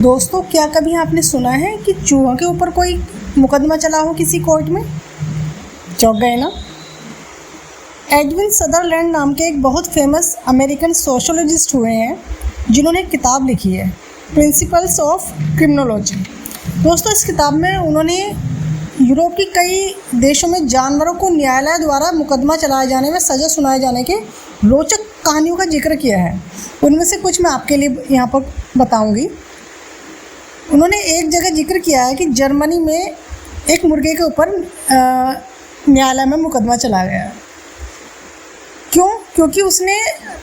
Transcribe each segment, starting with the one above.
दोस्तों, क्या कभी आपने सुना है कि चूहों के ऊपर कोई मुकदमा चला हो किसी कोर्ट में? चौंक गए ना? एडविन सदरलैंड नाम के एक बहुत फेमस अमेरिकन सोशोलॉजिस्ट हुए हैं जिन्होंने एक किताब लिखी है, प्रिंसिपल्स ऑफ क्रिमिनोलॉजी। दोस्तों, इस किताब में उन्होंने यूरोप की कई देशों में जानवरों को न्यायालय द्वारा मुकदमा चलाए जाने में सज़ा सुनाए जाने के रोचक कहानियों का जिक्र किया है। उनमें से कुछ मैं आपके लिए यहाँ पर बताऊँगी। उन्होंने एक जगह जिक्र किया है कि जर्मनी में एक मुर्गे के ऊपर न्यायालय में मुकदमा चला गया। क्यों? क्योंकि उसने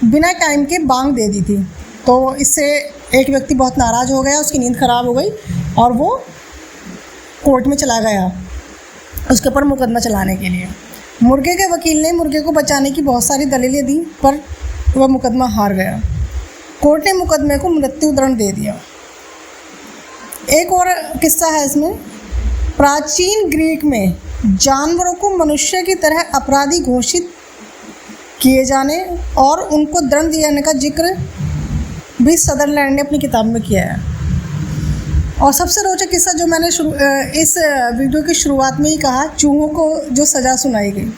बिना टाइम के बांग दे दी थी। तो इससे एक व्यक्ति बहुत नाराज़ हो गया, उसकी नींद ख़राब हो गई और वो कोर्ट में चला गया उसके ऊपर मुकदमा चलाने के लिए। मुर्गे के वकील ने मुर्गे को बचाने की बहुत सारी दलीलें दी, पर वह मुकदमा हार गया। कोर्ट ने मुकदमे को मृत्युदंड दे दिया। एक और किस्सा है इसमें। प्राचीन ग्रीक में जानवरों को मनुष्य की तरह अपराधी घोषित किए जाने और उनको दंड दिए जाने का जिक्र भी सदरलैंड ने अपनी किताब में किया है। और सबसे रोचक किस्सा जो मैंने इस वीडियो की शुरुआत में ही कहा, चूहों को जो सज़ा सुनाई गई,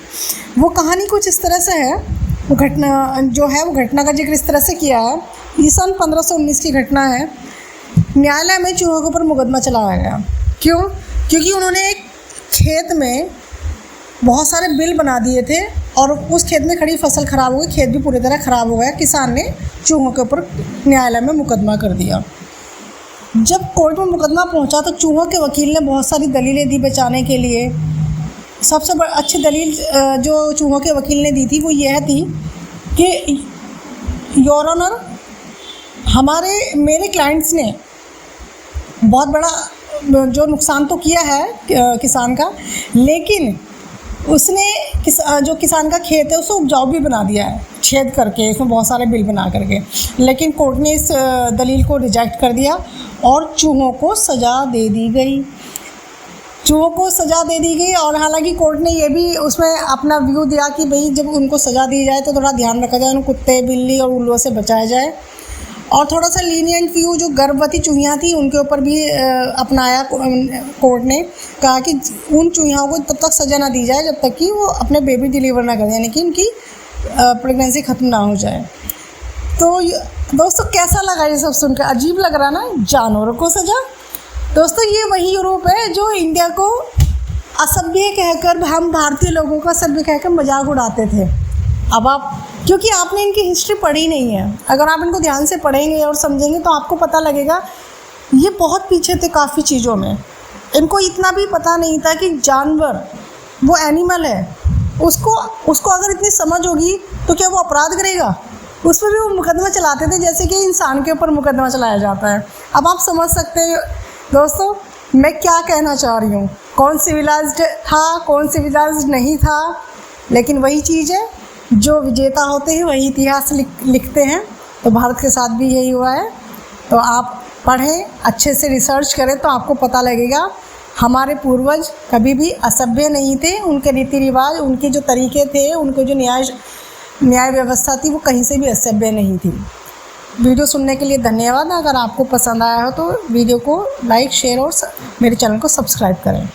वो कहानी कुछ इस तरह से है। वो घटना का जिक्र इस तरह से किया है। ये सन 1519 की घटना है। न्यायालय में चूहों के ऊपर मुकदमा चलाया गया। क्यों? क्योंकि उन्होंने एक खेत में बहुत सारे बिल बना दिए थे और उस खेत में खड़ी फसल ख़राब हो गई, खेत भी पूरी तरह ख़राब हो गया। किसान ने चूहों के ऊपर न्यायालय में मुकदमा कर दिया। जब कोर्ट में मुकदमा पहुंचा तो चूहों के वकील ने बहुत सारी दलीलें दी बचाने के लिए। सबसे अच्छी दलील जो चूहों के वकील ने दी थी वो यह थी कि योर ऑनर, मेरे क्लाइंट्स ने बहुत बड़ा जो नुकसान तो किया है किसान का, लेकिन उसने जो किसान का खेत है उसे उपजाऊ भी बना दिया है, छेद करके इसमें बहुत सारे बिल बना करके। लेकिन कोर्ट ने इस दलील को रिजेक्ट कर दिया और चूहों को सज़ा दे दी गई। और हालांकि कोर्ट ने ये भी उसमें अपना व्यू दिया कि भाई जब उनको सज़ा दी जाए तो थोड़ा ध्यान रखा जाए, उन कुत्ते, बिल्ली और उल्लुओं से बचाया जाए। और थोड़ा सा लीनियंट व्यू जो गर्भवती चूहियाँ थी उनके ऊपर भी अपनाया। कोर्ट ने कहा कि उन चूहियाँ को तब तक सज़ा ना दी जाए जब तक कि वो अपने बेबी डिलीवर ना करें, यानी कि उनकी प्रेगनेंसी ख़त्म ना हो जाए। तो दोस्तों, कैसा लगा ये सब सुनकर? अजीब लग रहा ना, जानवरों को सज़ा। दोस्तों, ये वही यूरोप है जो इंडिया को असभ्य कहकर, हम भारतीय लोगों को असभ्य कहकर मजाक उड़ाते थे। अब क्योंकि आपने इनकी हिस्ट्री पढ़ी नहीं है, अगर आप इनको ध्यान से पढ़ेंगे और समझेंगे तो आपको पता लगेगा ये बहुत पीछे थे काफ़ी चीज़ों में। इनको इतना भी पता नहीं था कि जानवर वो एनिमल है, उसको अगर इतनी समझ होगी तो क्या वो अपराध करेगा? उस पर भी वो मुकदमा चलाते थे जैसे कि इंसान के ऊपर मुकदमा चलाया जाता है। अब आप समझ सकते हैं दोस्तों मैं क्या कहना चाह रही हूँ। कौन सिविलाइज्ड था, कौन सिविलाइज्ड नहीं था, लेकिन वही चीज़ है, जो विजेता होते हैं वही इतिहास लिखते हैं। तो भारत के साथ भी यही हुआ है। तो आप पढ़ें, अच्छे से रिसर्च करें तो आपको पता लगेगा हमारे पूर्वज कभी भी असभ्य नहीं थे। उनके रीति रिवाज, उनके जो तरीके थे, उनके जो न्याय व्यवस्था थी वो कहीं से भी असभ्य नहीं थी। वीडियो सुनने के लिए धन्यवाद। अगर आपको पसंद आया हो तो वीडियो को लाइक, शेयर और मेरे चैनल को सब्सक्राइब करें।